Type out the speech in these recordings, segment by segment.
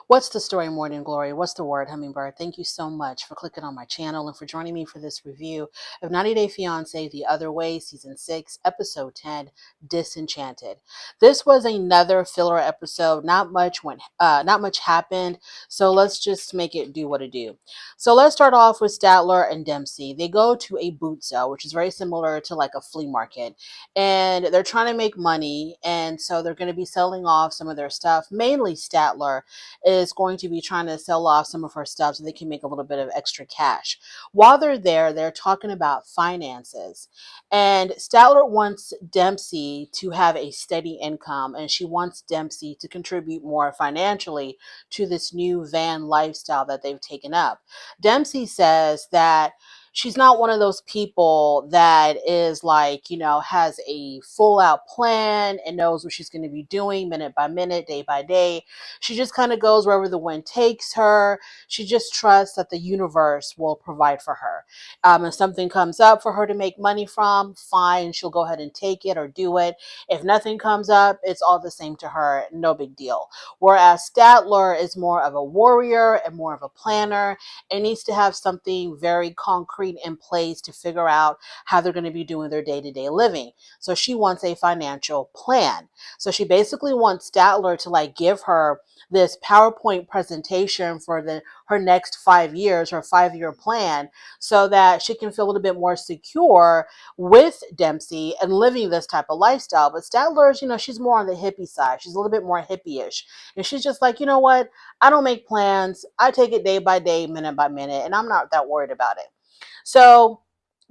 What's the story, Morning Glory? What's the word, Hummingbird? Thank you so much for clicking on my channel and for joining me for this review of 90 Day Fiance The Other Way, Season 6, Episode 10, Disenchanted. This was another filler episode. Not much happened, so let's just make it do what it do. So let's start off with Statler and Dempsey. They go to a boot sale, which is very similar to like a flea market, and they're trying to make money, and so they're going to be selling off some of their stuff. Mainly Statler is going to be trying to sell off some of her stuff so they can make a little bit of extra cash. While they're there, they're talking about finances. And Statler wants Dempsey to have a steady income, and she wants Dempsey to contribute more financially to this new van lifestyle that they've taken up. Dempsey says that she's not one of those people that is like, has a full out plan and knows what she's going to be doing minute by minute, day by day. She just kind of goes wherever the wind takes her. She just trusts that the universe will provide for her. If something comes up for her to make money from, fine, she'll go ahead and take it or do it. If nothing comes up, it's all the same to her, no big deal. Whereas Statler is more of a warrior and more of a planner and needs to have something very concrete in place to figure out how they're going to be doing their day-to-day living. So she wants a financial plan. So she basically wants Statler to like give her this PowerPoint presentation for her next 5 years, her 5-year plan, so that she can feel a little bit more secure with Dempsey and living this type of lifestyle. But Statler's, she's more on the hippie side. She's a little bit more hippie-ish. And she's just like, you know what? I don't make plans. I take it day by day, minute by minute, and I'm not that worried about it. So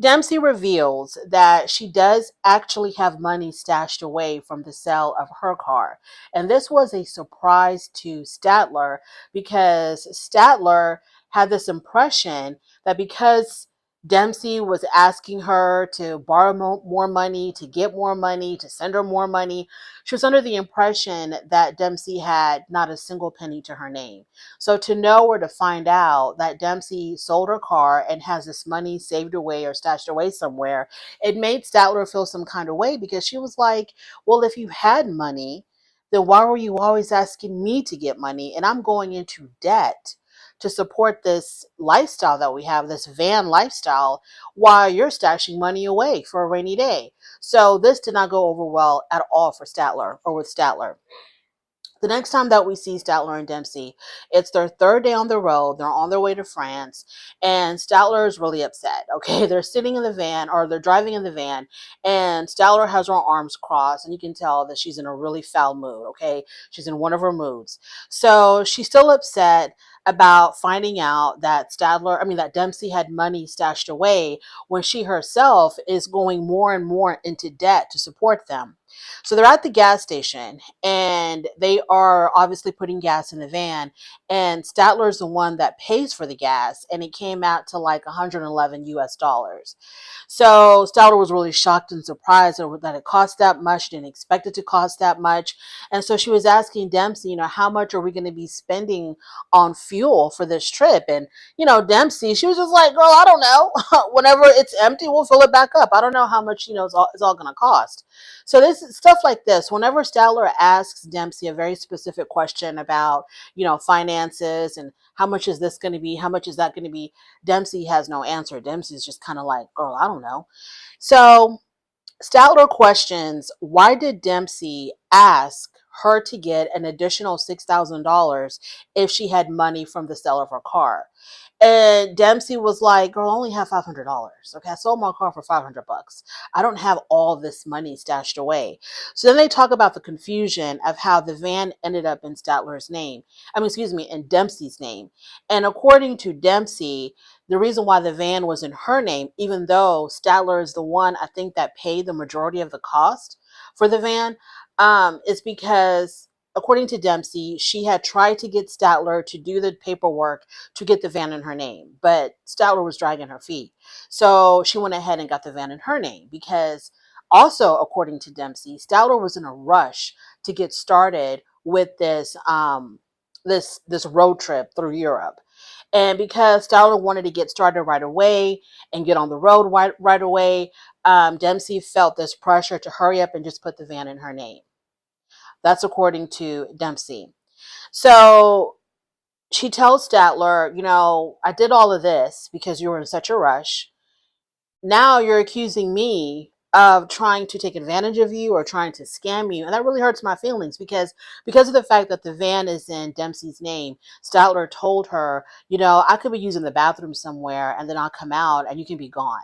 Dempsey reveals that she does actually have money stashed away from the sale of her car. And this was a surprise to Statler because Statler had this impression that because Dempsey was asking her to borrow more money, to get more money, to send her more money, she was under the impression that Dempsey had not a single penny to her name. So to know or to find out that Dempsey sold her car and has this money saved away or stashed away somewhere, it made Statler feel some kind of way because she was like, well, if you had money, then why were you always asking me to get money? And I'm going into debt to support this lifestyle that we have, this van lifestyle, while you're stashing money away for a rainy day. So this did not go over well at all for Statler or with Statler. The next time that we see Statler and Dempsey, it's their third day on the road. They're on their way to France, and Statler is really upset. Okay, they're sitting in the van, or they're driving in the van, and Statler has her arms crossed, and you can tell that she's in a really foul mood. Okay, she's in one of her moods. So she's still upset about finding out that that Dempsey had money stashed away when she herself is going more and more into debt to support them. So they're at the gas station and they are obviously putting gas in the van, and Statler's the one that pays for the gas, and it came out to like 111 US dollars. So Statler was really shocked and surprised that it cost that much, didn't expect it to cost that much. And so she was asking Dempsey, how much are we going to be spending on fuel for this trip? And Dempsey, she was just like, girl, I don't know. Whenever it's empty, we'll fill it back up. I don't know how much, it's all going to cost. So this stuff like this, whenever Statler asks Dempsey a very specific question about, finances and how much is this going to be, how much is that going to be, Dempsey has no answer. Dempsey's just kind of like, girl, I don't know. So Statler questions, why did Dempsey ask her to get an additional $6,000 if she had money from the sale of her car? And Dempsey was like, girl, I only have $500. Okay, I sold my car for $500. I don't have all this money stashed away. So then they talk about the confusion of how the van ended up in Statler's name. In Dempsey's name. And according to Dempsey, the reason why the van was in her name, even though Statler is the one I think that paid the majority of the cost for the van, is because according to Dempsey, she had tried to get Statler to do the paperwork to get the van in her name, but Statler was dragging her feet. So she went ahead and got the van in her name because also, according to Dempsey, Statler was in a rush to get started with this road trip through Europe. And because Statler wanted to get started right away and get on the road right away, Dempsey felt this pressure to hurry up and just put the van in her name. That's according to Dempsey. So she tells Statler, I did all of this because you were in such a rush. Now you're accusing me of trying to take advantage of you or trying to scam you, and that really hurts my feelings because of the fact that the van is in Dempsey's name. Statler told her, I could be using the bathroom somewhere and then I'll come out and you can be gone,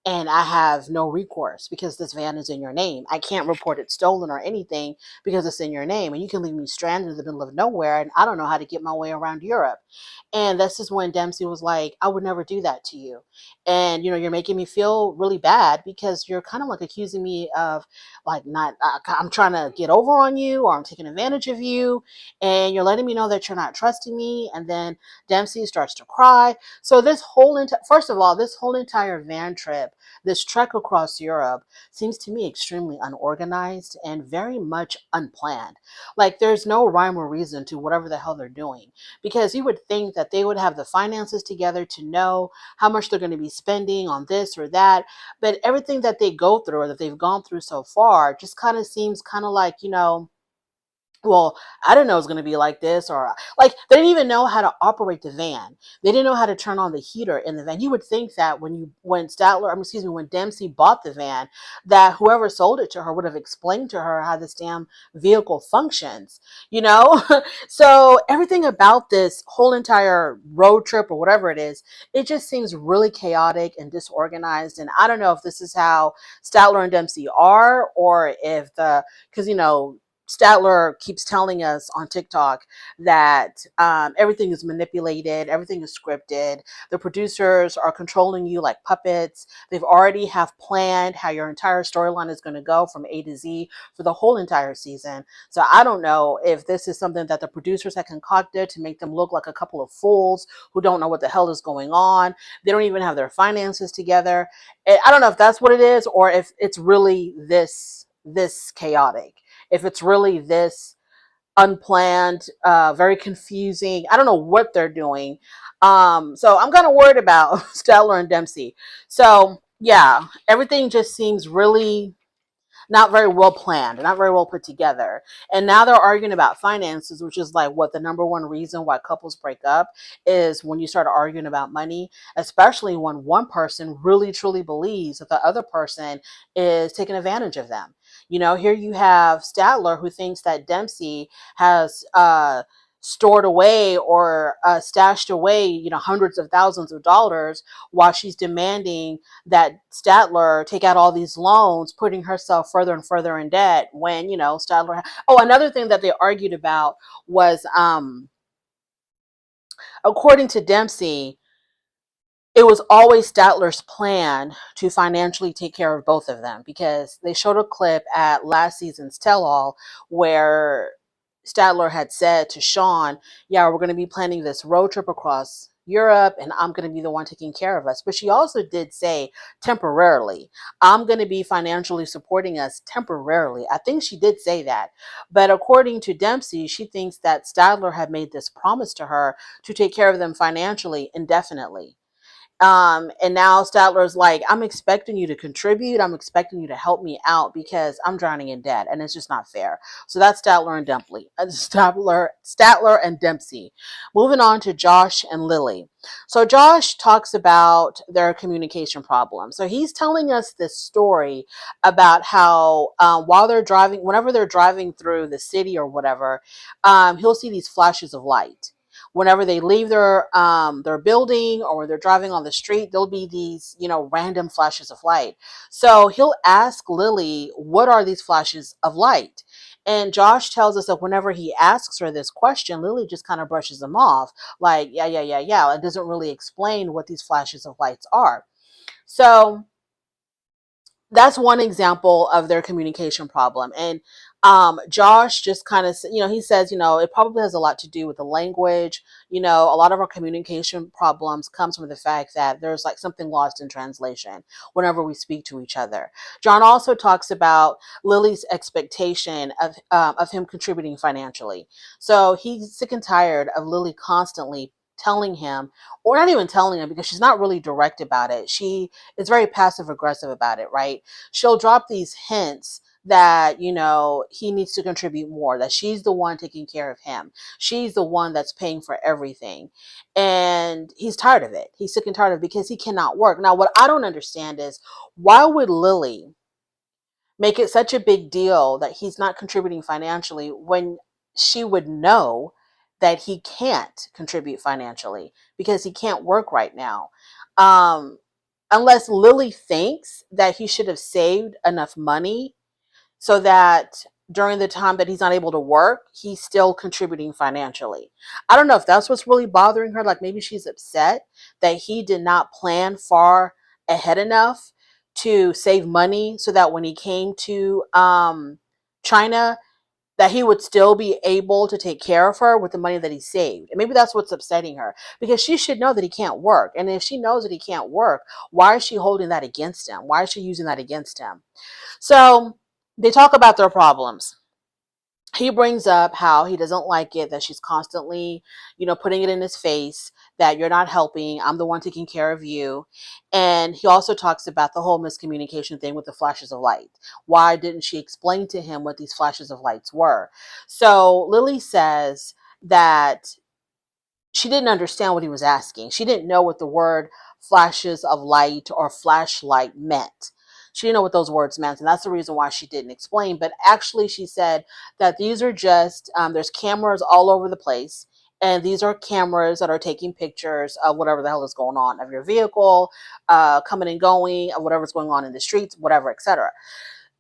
and I have no recourse because this van is in your name. I can't report it stolen or anything because it's in your name, and you can leave me stranded in the middle of nowhere and I don't know how to get my way around Europe. And this is when Dempsey was like, I would never do that to you. And you're making me feel really bad because you're kind of like accusing me of like not I'm trying to get over on you or I'm taking advantage of you, and you're letting me know that you're not trusting me. And then Dempsey starts to cry. So first of all, this whole entire van trip, this trek across Europe, seems to me extremely unorganized and very much unplanned. Like there's no rhyme or reason to whatever the hell they're doing, because you would think that they would have the finances together to know how much they're going to be spending on this or that. But everything that they go through or that they've gone through so far just kind of seems kind of like, well, I didn't know it was going to be like this, or like they didn't even know how to operate the van. They didn't know how to turn on the heater in the van. You would think that when Dempsey bought the van, that whoever sold it to her would have explained to her how this damn vehicle functions, you know? So everything about this whole entire road trip or whatever it is, it just seems really chaotic and disorganized. And I don't know if this is how Statler and Dempsey are, or if because Statler keeps telling us on TikTok that everything is manipulated, everything is scripted. The producers are controlling you like puppets. They've already have planned how your entire storyline is going to go from A to Z for the whole entire season. So I don't know if this is something that the producers have concocted to make them look like a couple of fools who don't know what the hell is going on. They don't even have their finances together. I don't know if that's what it is, or if it's really this chaotic, if it's really this unplanned, very confusing. I don't know what they're doing. So I'm kind of worried about Statler and Dempsey. So yeah, everything just seems really not very well planned, not very well put together. And now they're arguing about finances, which is like what the number one reason why couples break up is when you start arguing about money, especially when one person really truly believes that the other person is taking advantage of them. Here you have Statler who thinks that Dempsey has stored away or stashed away, hundreds of thousands of dollars, while she's demanding that Statler take out all these loans, putting herself further and further in debt when, Statler. Oh, another thing that they argued about was, according to Dempsey, it was always Statler's plan to financially take care of both of them, because they showed a clip at last season's tell all where Statler had said to Sean, yeah, we're going to be planning this road trip across Europe and I'm going to be the one taking care of us. But she also did say temporarily, I'm going to be financially supporting us temporarily. I think she did say that. But according to Dempsey, she thinks that Statler had made this promise to her to take care of them financially indefinitely. And now Statler's like, I'm expecting you to contribute. I'm expecting you to help me out because I'm drowning in debt and it's just not fair. So that's Statler and Dempsey. Statler and Dempsey. Moving on to Josh and Lily. So Josh talks about their communication problem. So he's telling us this story about how while they're driving, whenever they're driving through the city or whatever, he'll see these flashes of light. Whenever they leave their building or when they're driving on the street, there'll be these, random flashes of light. So he'll ask Lily, what are these flashes of light? And Josh tells us that whenever he asks her this question, Lily just kind of brushes him off, like, yeah, yeah, yeah, yeah. It doesn't really explain what these flashes of lights are. So that's one example of their communication problem. And Josh just kind of, he says, it probably has a lot to do with the language. A lot of our communication problems comes from the fact that there's like something lost in translation whenever we speak to each other. John also talks about Lily's expectation of him contributing financially. So he's sick and tired of Lily constantly telling him, or not even telling him, because she's not really direct about it. She is very passive aggressive about it, right? She'll drop these hints that, he needs to contribute more, that she's the one taking care of him. She's the one that's paying for everything. And he's tired of it. He's sick and tired of it because he cannot work. Now, what I don't understand is, why would Lily make it such a big deal that he's not contributing financially when she would know that he can't contribute financially because he can't work right now? Um, Unless Lily thinks that he should have saved enough money so that during the time that he's not able to work, he's still contributing financially. I don't know if that's what's really bothering her. Like, maybe she's upset that he did not plan far ahead enough to save money so that when he came to China, that he would still be able to take care of her with the money that he saved. And maybe that's what's upsetting her, because she should know that he can't work. And if she knows that he can't work, why is she holding that against him? Why is she using that against him? So they talk about their problems. He brings up how he doesn't like it that she's constantly, putting it in his face that you're not helping. I'm the one taking care of you. And he also talks about the whole miscommunication thing with the flashes of light. Why didn't she explain to him what these flashes of lights were? So Lily says that she didn't understand what he was asking. She didn't know what the word flashes of light or flashlight meant. She didn't know what those words meant, and that's the reason why she didn't explain. But actually, she said that these are just, there's cameras all over the place, and these are cameras that are taking pictures of whatever the hell is going on, of your vehicle, coming and going, of whatever's going on in the streets, whatever, etc.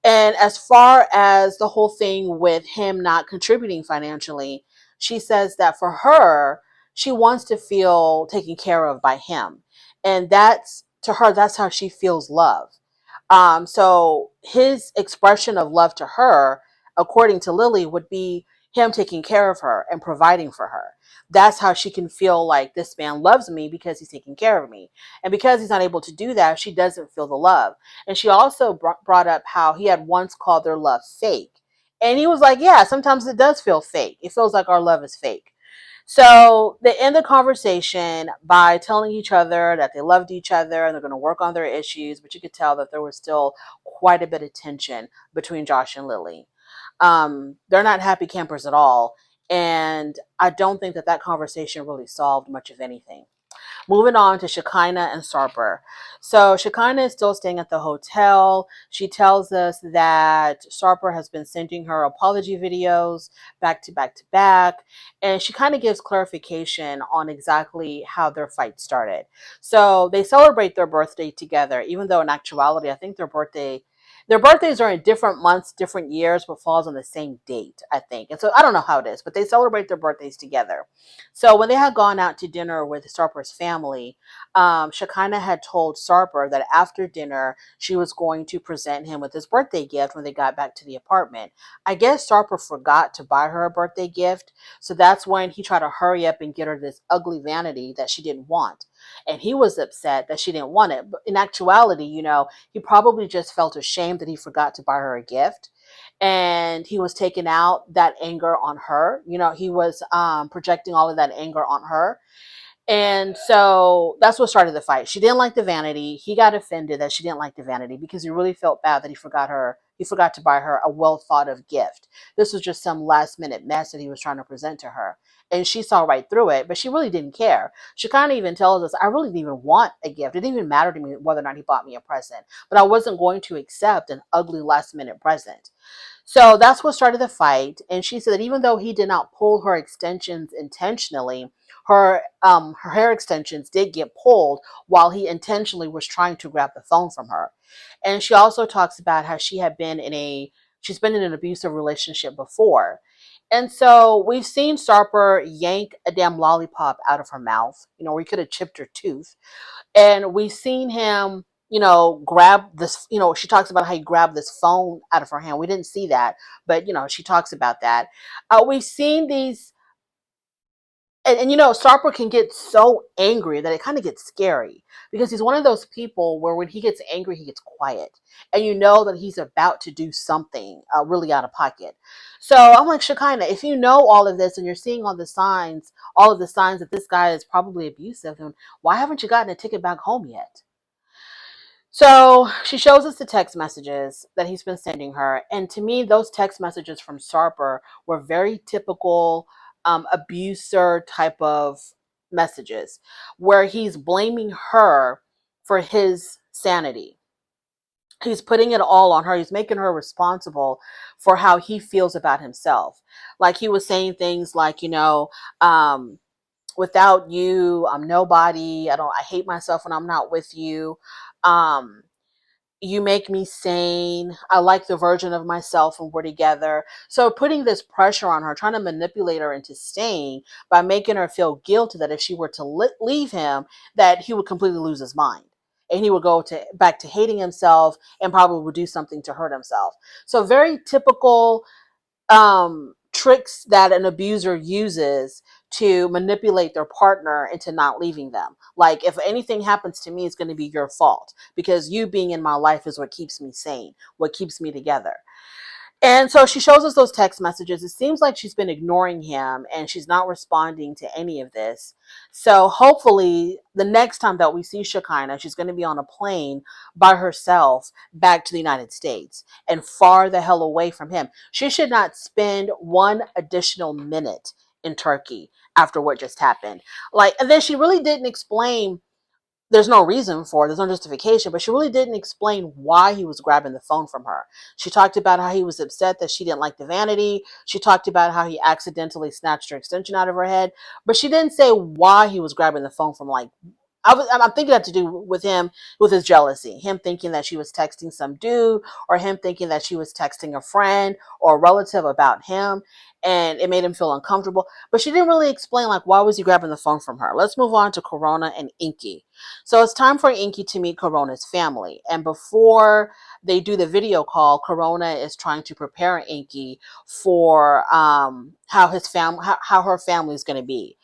And as far as the whole thing with him not contributing financially, she says that for her, she wants to feel taken care of by him. And that's, to her, that's how she feels love. So his expression of love to her, according to Lily, would be him taking care of her and providing for her. That's how she can feel like this man loves me, because he's taking care of me. And because he's not able to do that, she doesn't feel the love. And she also brought up how he had once called their love fake. And he was like, yeah, sometimes it does feel fake. It feels like our love is fake. So they end the conversation by telling each other that they loved each other and they're going to work on their issues. But you could tell that there was still quite a bit of tension between Josh and Lily. They're not happy campers at all. And I don't think that that conversation really solved much of anything. Moving on to Shekinah and Sarper. So Shekinah is still staying at the hotel. She tells us that Sarper has been sending her apology videos back to back to back. And she kind of gives clarification on exactly how their fight started. So they celebrate their birthday together, even though in actuality, I think their birthdays are in different months, different years, but falls on the same date, I think. And so I don't know how it is, but they celebrate their birthdays together. So when they had gone out to dinner with Sarper's family, Shekinah had told Sarper that after dinner, she was going to present him with his birthday gift when they got back to the apartment. I guess Sarper forgot to buy her a birthday gift. So that's when he tried to hurry up and get her this ugly vanity that she didn't want. And he was upset that she didn't want it. But in actuality, he probably just felt ashamed that he forgot to buy her a gift, and he was taking out that anger on her. He was projecting all of that anger on her. And so that's what started the fight. She didn't like the vanity. He got offended that she didn't like the vanity because he really felt bad that he forgot to buy her a well thought of gift. This was just some last minute mess that he was trying to present to her. And she saw right through it, but she really didn't care. She kind of even tells us, I really didn't even want a gift. It didn't even matter to me whether or not he bought me a present, but I wasn't going to accept an ugly last minute present. So that's what started the fight. And she said that even though he did not pull her extensions intentionally, her hair extensions did get pulled while he intentionally was trying to grab the phone from her. And she also talks about how she's been in an abusive relationship before. And so we've seen Sarper yank a damn lollipop out of her mouth, where he could have chipped her tooth. And we've seen him, grab this, she talks about how he grabbed this phone out of her hand. We didn't see that, but, she talks about that. We've seen these, and Sarper can get so angry that it kind of gets scary, because he's one of those people where when he gets angry, he gets quiet, and you know that he's about to do something really out of pocket. So I'm like, Shekinah, if you know all of this and you're seeing all of the signs that this guy is probably abusive, then why haven't you gotten a ticket back home yet? So she shows us the text messages that he's been sending her. And to me, those text messages from Sarper were very typical abuser type of messages where he's blaming her for his sanity. He's putting it all on her. He's making her responsible for how he feels about himself. Like he was saying things like, um, without you, I'm nobody. I hate myself when I'm not with you. Um, you make me sane. I like the version of myself when we're together. So putting this pressure on her, trying to manipulate her into staying by making her feel guilty that if she were to leave him, that he would completely lose his mind. And he would go back to hating himself and probably would do something to hurt himself. So very typical tricks that an abuser uses to manipulate their partner into not leaving them. Like, if anything happens to me, it's going to be your fault because you being in my life is what keeps me sane, what keeps me together. And so she shows us those text messages. It seems like she's been ignoring him and she's not responding to any of this. So hopefully the next time that we see Shekinah, she's going to be on a plane by herself back to the United States and far the hell away from him. She should not spend one additional minute in Turkey after what just happened. And then she really didn't explain. There's no reason for it. There's no justification, but she really didn't explain why he was grabbing the phone from her. She talked about how he was upset that she didn't like the vanity. She talked about how he accidentally snatched her extension out of her head, but she didn't say why he was grabbing the phone from, I'm thinking that to do with him, with his jealousy, him thinking that she was texting some dude, or him thinking that she was texting a friend or a relative about him, and it made him feel uncomfortable. But she didn't really explain, why was he grabbing the phone from her? Let's move on to Corona and Inky. So it's time for Inky to meet Corona's family. And before they do the video call, Corona is trying to prepare Inky for how her family is going to be.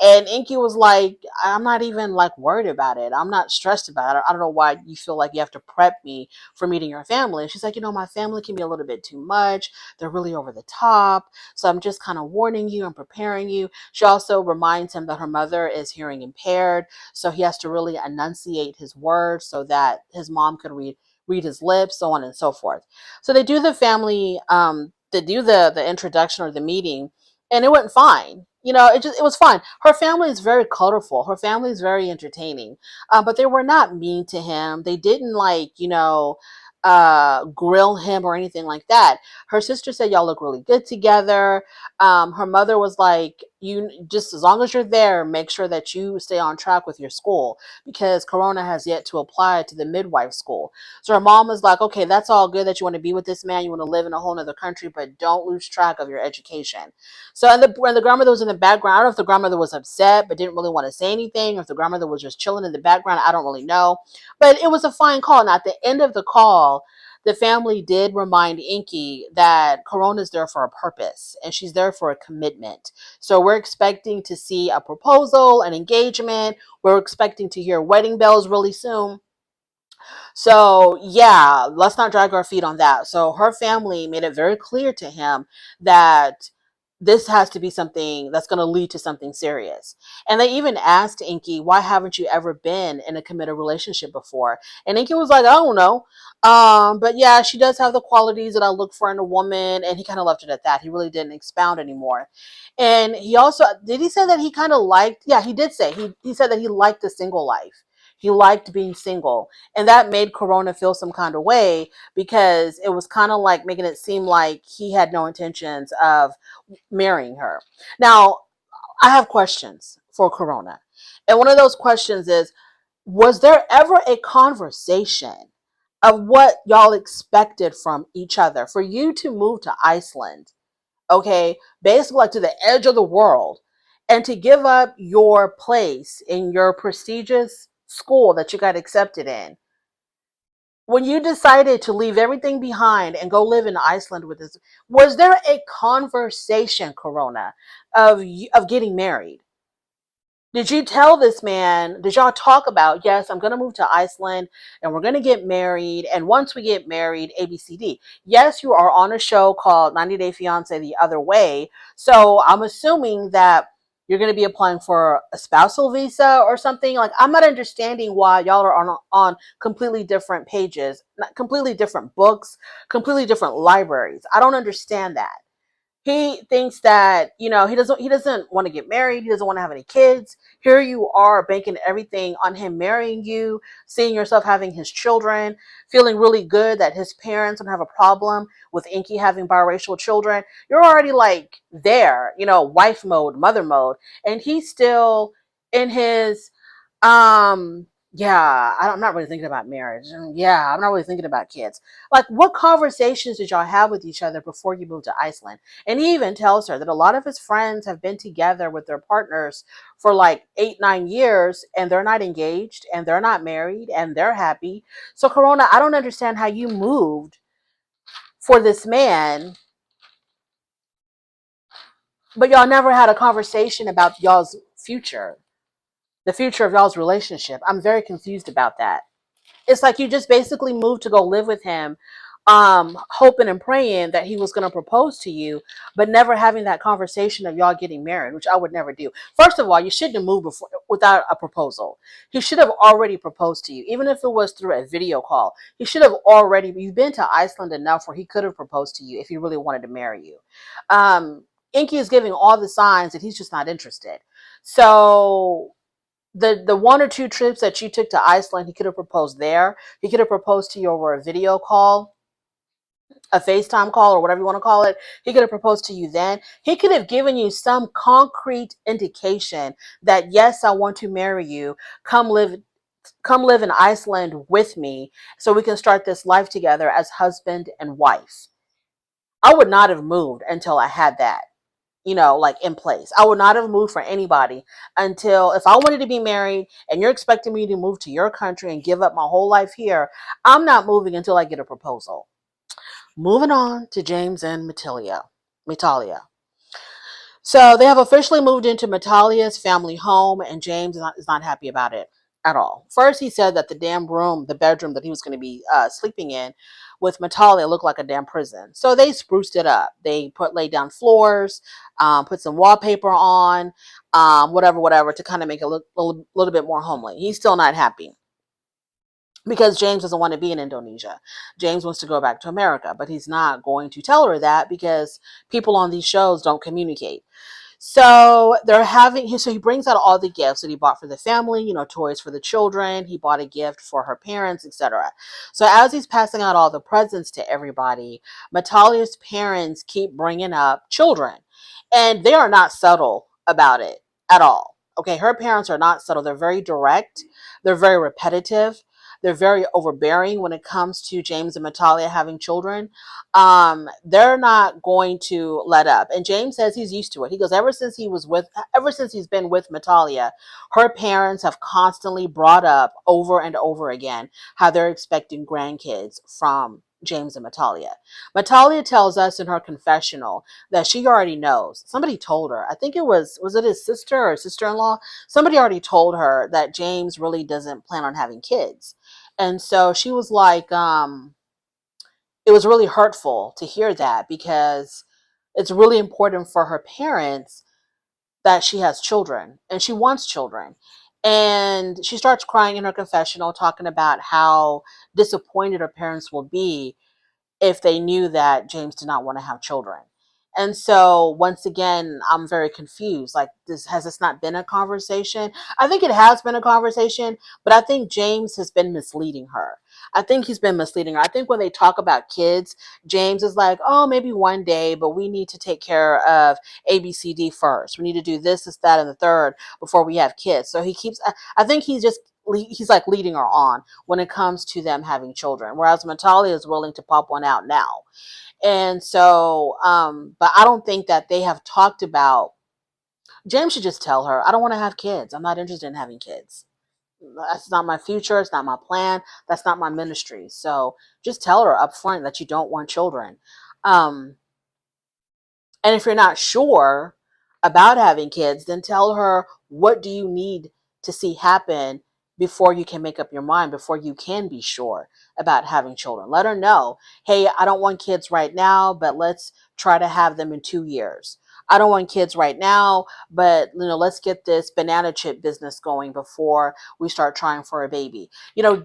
And Inky was like, I'm not even worried about it. I'm not stressed about it. I don't know why you feel like you have to prep me for meeting your family. And she's like, my family can be a little bit too much. They're really over the top. So I'm just kind of warning you and preparing you. She also reminds him that her mother is hearing impaired. So he has to really enunciate his words so that his mom could read his lips, so on and so forth. So they do the family, they do the introduction or the meeting, and it went fine. It was fine. Her family is very colorful. Her family is very entertaining, but they were not mean to him. They didn't grill him or anything like that. Her sister said, y'all look really good together. Her mother was like, you just, as long as you're there, make sure that you stay on track with your school because Corona has yet to apply to the midwife school. So her mom was like, okay, that's all good that you want to be with this man. You want to live in a whole other country, but don't lose track of your education. So, and the grandmother was in the background. I don't know if the grandmother was upset, but didn't really want to say anything, or if the grandmother was just chilling in the background. I don't really know, but it was a fine call. And at the end of the call, the family did remind Inky that Corona's there for a purpose and she's there for a commitment. So we're expecting to see a proposal, an engagement. We're expecting to hear wedding bells really soon. So yeah, let's not drag our feet on that. So her family made it very clear to him that this has to be something that's going to lead to something serious. And they even asked Inky, why haven't you ever been in a committed relationship before? And Inky was like, I don't know. But yeah, she does have the qualities that I look for in a woman. And he kind of left it at that. He really didn't expound anymore. And he also, did he say that he kind of liked, yeah, he did say, he said that he liked the single life. He liked being single. And that made Corona feel some kind of way because it was kind of like making it seem like he had no intentions of marrying her. Now, I have questions for Corona. And one of those questions is, was there ever a conversation of what y'all expected from each other? For you to move to Iceland, okay, basically to the edge of the world, and to give up your place in your prestigious school that you got accepted in, when you decided to leave everything behind and go live in Iceland with this, was there a conversation, Corona, of getting married? Did you tell this man, did y'all talk about, yes, I'm going to move to Iceland and we're going to get married. And once we get married, ABCD. Yes, you are on a show called 90 Day Fiance The Other Way. So I'm assuming that You're going to be applying for a spousal visa or something. Like, I'm not understanding why y'all are on completely different pages, not completely different books, completely different libraries. I don't understand that. He thinks that, he doesn't want to get married. He doesn't want to have any kids. Here you are banking everything on him marrying you, seeing yourself having his children, feeling really good that his parents don't have a problem with Inky having biracial children. You're already like there, wife mode, mother mode, and he's still in his yeah, I'm not really thinking about marriage. Yeah, I'm not really thinking about kids. Like, what conversations did y'all have with each other before you moved to Iceland? And he even tells her that a lot of his friends have been together with their partners for like 8, 9 years, and they're not engaged, and they're not married, and they're happy. So, Corona, I don't understand how you moved for this man, but y'all never had a conversation about y'all's future, the future of y'all's relationship. I'm very confused about that. It's like you just basically moved to go live with him, hoping and praying that he was going to propose to you, but never having that conversation of y'all getting married, which I would never do. First of all, you shouldn't have moved without a proposal. He should have already proposed to you, even if it was through a video call. He should have already. You've been to Iceland enough where he could have proposed to you if he really wanted to marry you. Inky is giving all the signs that he's just not interested. So the 1 or 2 trips that you took to Iceland, he could have proposed there. He could have proposed to you over a video call, a FaceTime call, or whatever you want to call it. He could have proposed to you then. He could have given you some concrete indication that, yes, I want to marry you. Come live come live in Iceland with me so we can start this life together as husband and wife. I would not have moved until I had that, like in place. I would not have moved for anybody until, if I wanted to be married and you're expecting me to move to your country and give up my whole life here, I'm not moving until I get a proposal. Moving on to James and Natalia. So they have officially moved into Natalia's family home, and James is not happy about it at all. First, he said that the bedroom that he was going to be sleeping in with Natalia looked like a damn prison. So they spruced it up. They laid down floors, put some wallpaper on, whatever, to kind of make it look a little bit more homely. He's still not happy because James doesn't want to be in Indonesia. James wants to go back to America, but he's not going to tell her that because people on these shows don't communicate. So so he brings out all the gifts that he bought for the family, toys for the children. He bought a gift for her parents, etc. So as he's passing out all the presents to everybody, Natalia's parents keep bringing up children, and they are not subtle about it at all. Okay, her parents are not subtle. They're very direct. They're very repetitive. They're very overbearing when it comes to James and Natalia having children. They're not going to let up. And James says he's used to it. He goes, ever since he's been with Natalia, her parents have constantly brought up over and over again how they're expecting grandkids from James and Natalia. Natalia tells us in her confessional that she already knows. Somebody told her. I think was it his sister or sister-in-law? Somebody already told her that James really doesn't plan on having kids. And so she was like, it was really hurtful to hear that because it's really important for her parents that she has children and she wants children. And she starts crying in her confessional, talking about how disappointed her parents will be if they knew that James did not want to have children. And so once again, I'm very confused. Like, has this not been a conversation? I think it has been a conversation, but I think James has been misleading her. I think he's been misleading her. I think when they talk about kids, James is like, oh, maybe one day, but we need to take care of ABCD first. We need to do this, that, and the third before we have kids. So I think he's like leading her on when it comes to them having children, whereas Natalia is willing to pop one out now. And so, but I don't think that they have talked about. James should just tell her, I don't want to have kids. I'm not interested in having kids. That's not my future. It's not my plan. That's not my ministry. So just tell her up front that you don't want children. Um, and if you're not sure about having kids, then tell her, what do you need to see happen before you can make up your mind, before you can be sure about having children. Let her know, hey, I don't want kids right now, but let's try to have them in 2 years. I don't want kids right now, but let's get this banana chip business going before we start trying for a baby.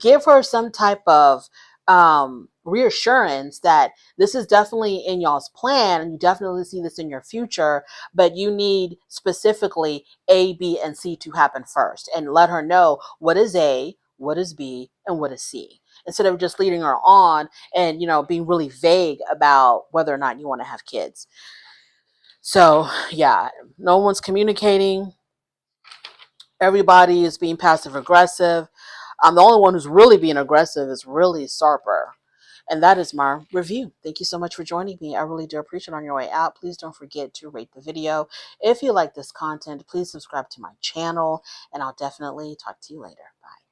Give her some type of reassurance that this is definitely in y'all's plan and you definitely see this in your future, but you need specifically A, B, and C to happen first, and let her know what is A, what is B, and what is C, instead of just leading her on and being really vague about whether or not you want to have kids. So yeah, no one's communicating. Everybody is being passive aggressive. The only one who's really being aggressive is really Sarper. And that is my review. Thank you so much for joining me. I really do appreciate it. On your way out, please don't forget to rate the video. If you like this content, please subscribe to my channel, and I'll definitely talk to you later. Bye.